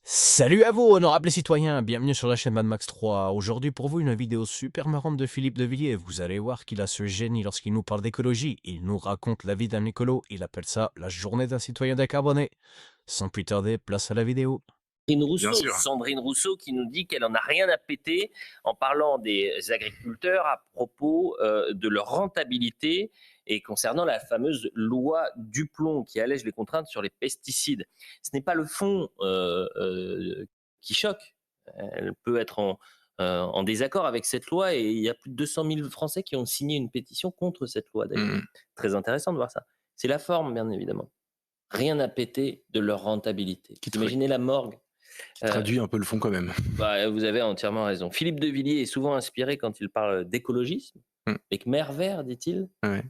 Salut à vous, honorables citoyens, bienvenue sur la chaîne Mad Max 3. Aujourd'hui pour vous une vidéo super marrante de Philippe de Villiers. Vous allez voir qu'il a ce génie lorsqu'il nous parle d'écologie. Il nous raconte la vie d'un écolo, il appelle ça la journée d'un citoyen décarboné. Sans plus tarder, place à la vidéo. Bien sûr. Sandrine Rousseau qui nous dit qu'elle en a rien à péter en parlant des agriculteurs à propos de leur rentabilité et concernant la fameuse loi Duplon qui allège les contraintes sur les pesticides. Ce n'est pas le fond qui choque. Elle peut être en désaccord avec cette loi et il y a plus de 200 000 Français qui ont signé une pétition contre cette loi d'ailleurs. Très intéressant de voir ça. C'est la forme, bien évidemment. Rien à péter de leur rentabilité. Imaginez la morgue. Qui traduit un peu le fond quand même. Bah, vous avez entièrement raison. Philippe de Villiers est souvent inspiré quand il parle d'écologisme, avec mer vert, dit-il. Ouais.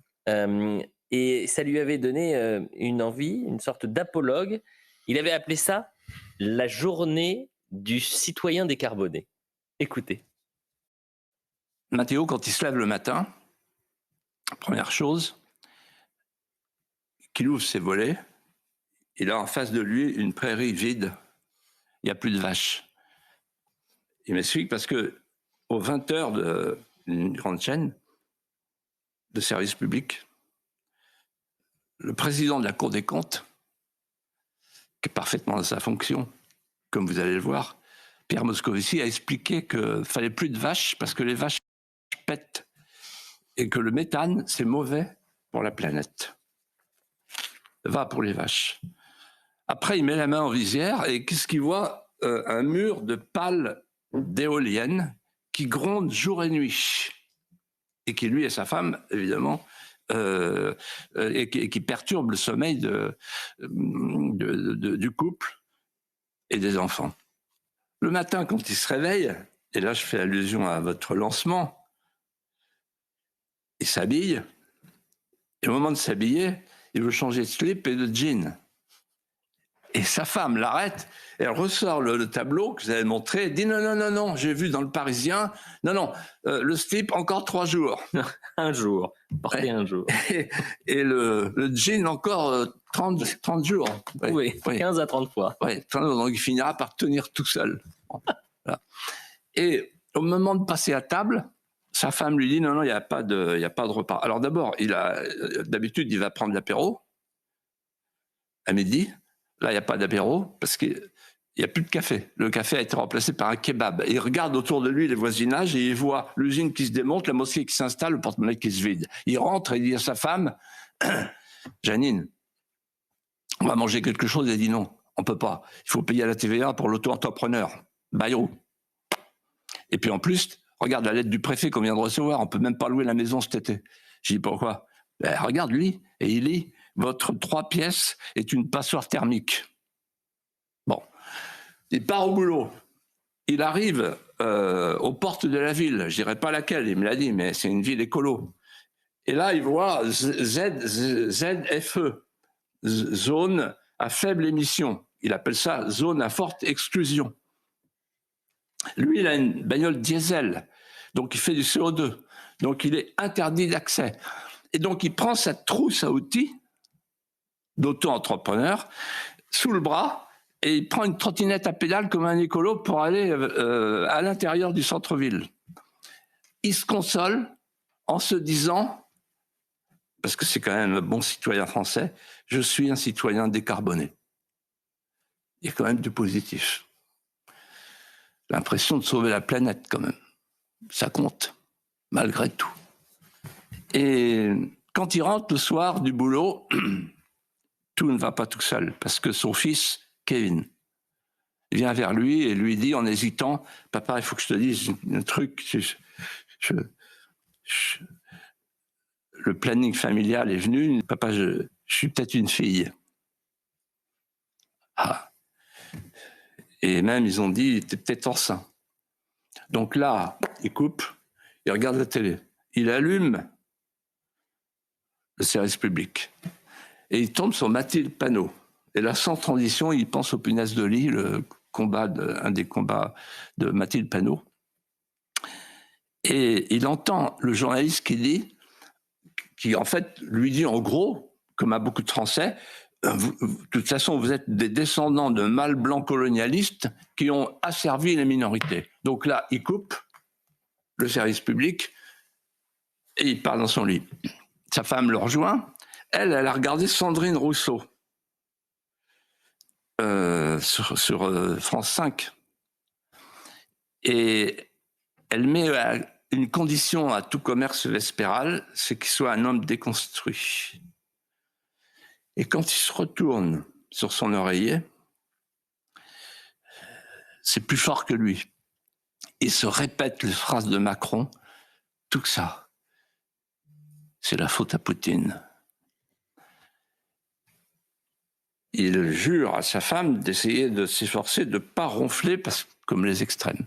Et ça lui avait donné une envie, une sorte d'apologue. Il avait appelé ça la journée du citoyen décarboné. Écoutez. Mathéo, quand il se lève le matin, première chose, qu'il ouvre ses volets, il a en face de lui une prairie vide. Il n'y a plus de vaches. Il m'explique parce que aux 20h d'une grande chaîne de service public, le président de la Cour des comptes, qui est parfaitement dans sa fonction, comme vous allez le voir, Pierre Moscovici a expliqué qu'il ne fallait plus de vaches parce que les vaches pètent et que le méthane, c'est mauvais pour la planète. Va pour les vaches. Après, il met la main en visière et qu'est-ce qu'il voit? Un mur de pales d'éoliennes qui gronde jour et nuit. Et qui, lui et sa femme, évidemment, et qui perturbe le sommeil du couple et des enfants. Le matin, quand il se réveille, et là je fais allusion à votre lancement, il s'habille, et au moment de s'habiller, il veut changer de slip et de jean. Et sa femme l'arrête, et elle ressort le tableau que vous avez montré, et dit non, j'ai vu dans le Parisien, le slip encore 3 jours. Un jour, porté un jour. Et le jean encore 30 jours. Oui, 15 à 30 fois. Ouais, donc il finira par tenir tout seul. Voilà. Et au moment de passer à table, sa femme lui dit non, il n'y a pas de repas. Alors d'abord, d'habitude, il va prendre l'apéro à midi. Là, il n'y a pas d'apéro parce qu'il n'y a plus de café. Le café a été remplacé par un kebab. Et il regarde autour de lui les voisinages et il voit l'usine qui se démonte, la mosquée qui s'installe, le porte-monnaie qui se vide. Il rentre et il dit à sa femme, Janine, on va manger quelque chose. Elle dit non, on ne peut pas. Il faut payer la TVA pour l'auto-entrepreneur. Bayrou. Et puis en plus, regarde la lettre du préfet qu'on vient de recevoir, on ne peut même pas louer la maison cet été. Je dis pourquoi? Regarde lui, et il lit, votre 3 pièces est une passoire thermique. Bon, il part au boulot. Il arrive aux portes de la ville, je dirais pas laquelle, il me l'a dit, mais c'est une ville écolo. Et là, il voit ZFE, zone à faible émission. Il appelle ça zone à forte exclusion. Lui, il a une bagnole diesel, donc il fait du CO2. Donc il est interdit d'accès. Et donc il prend sa trousse à outils d'auto-entrepreneur sous le bras et il prend une trottinette à pédales comme un écolo pour aller à l'intérieur du centre-ville. Il se console en se disant, parce que c'est quand même un bon citoyen français, je suis un citoyen décarboné. Il y a quand même du positif. L'impression de sauver la planète quand même. Ça compte, malgré tout. Et quand il rentre le soir du boulot, tout ne va pas tout seul, parce que son fils, Kevin, vient vers lui et lui dit en hésitant, « Papa, il faut que je te dise un truc, le planning familial est venu, papa, je suis peut-être une fille. » Ah. Et même, ils ont dit, « T'es peut-être enceint. » Donc là, il coupe, il regarde la télé, il allume le service public. Et il tombe sur Mathilde Panot. Et là, sans transition, il pense aux punaises de lit, un des combats de Mathilde Panot. Et il entend le journaliste qui en fait, lui dit en gros, comme à beaucoup de Français, de toute façon, vous êtes des descendants de mâles blancs colonialistes qui ont asservi les minorités. Donc là, il coupe le service public et il part dans son lit. Sa femme le rejoint. Elle a regardé Sandrine Rousseau sur France 5. Et elle met une condition à tout commerce vespéral, c'est qu'il soit un homme déconstruit. Et quand il se retourne sur son oreiller, c'est plus fort que lui. Il se répète les phrases de Macron, tout ça, c'est la faute à Poutine. Il jure à sa femme d'essayer de s'efforcer de ne pas ronfler comme les extrêmes.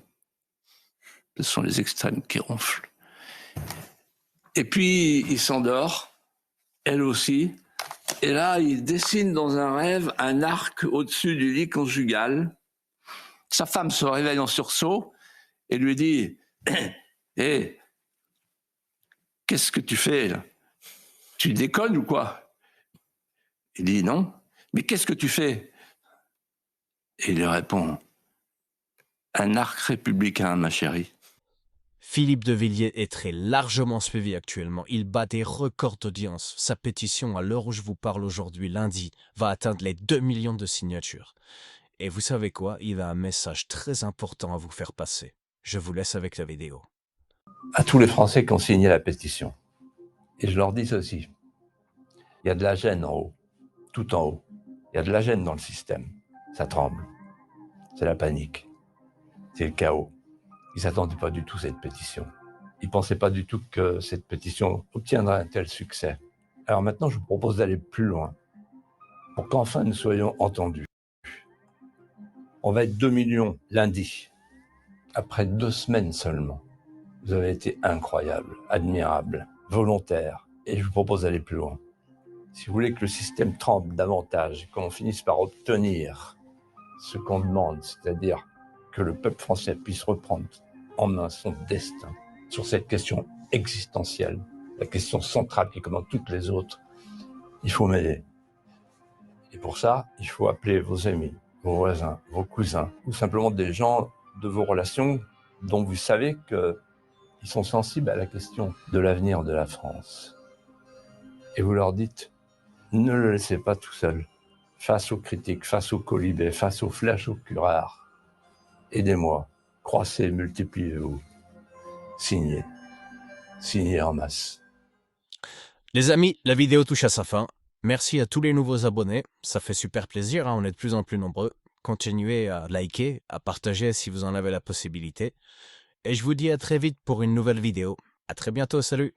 Ce sont les extrêmes qui ronflent. Et puis, il s'endort, elle aussi. Et là, il dessine dans un rêve un arc au-dessus du lit conjugal. Sa femme se réveille en sursaut et lui dit « Hé, qu'est-ce que tu fais là? Tu déconnes ou quoi ?» Il dit « Non. » « Mais qu'est-ce que tu fais ?» Et il lui répond « Un arc républicain, ma chérie. » Philippe de Villiers est très largement suivi actuellement. Il bat des records d'audience. Sa pétition, à l'heure où je vous parle aujourd'hui, lundi, va atteindre les 2 millions de signatures. Et vous savez quoi? Il a un message très important à vous faire passer. Je vous laisse avec la vidéo. À tous les Français qui ont signé la pétition. Et je leur dis ceci. Il y a de la gêne en haut, tout en haut. Il y a de la gêne dans le système. Ça tremble. C'est la panique. C'est le chaos. Ils ne s'attendaient pas du tout à cette pétition. Ils ne pensaient pas du tout que cette pétition obtiendrait un tel succès. Alors maintenant, je vous propose d'aller plus loin pour qu'enfin nous soyons entendus. On va être 2 millions lundi, après 2 semaines seulement. Vous avez été incroyables, admirables, volontaires. Et je vous propose d'aller plus loin. Si vous voulez que le système tremble davantage, qu'on finisse par obtenir ce qu'on demande, c'est-à-dire que le peuple français puisse reprendre en main son destin sur cette question existentielle, la question centrale qui commande toutes les autres, il faut m'aider. Et pour ça, il faut appeler vos amis, vos voisins, vos cousins, ou simplement des gens de vos relations dont vous savez qu'ils sont sensibles à la question de l'avenir de la France. Et vous leur dites, ne le laissez pas tout seul, face aux critiques, face aux colibés, face aux flashs au curare. Aidez-moi, croissez, multipliez-vous, signez en masse. Les amis, la vidéo touche à sa fin. Merci à tous les nouveaux abonnés. Ça fait super plaisir, hein, on est de plus en plus nombreux. Continuez à liker, à partager si vous en avez la possibilité. Et je vous dis à très vite pour une nouvelle vidéo. À très bientôt, salut!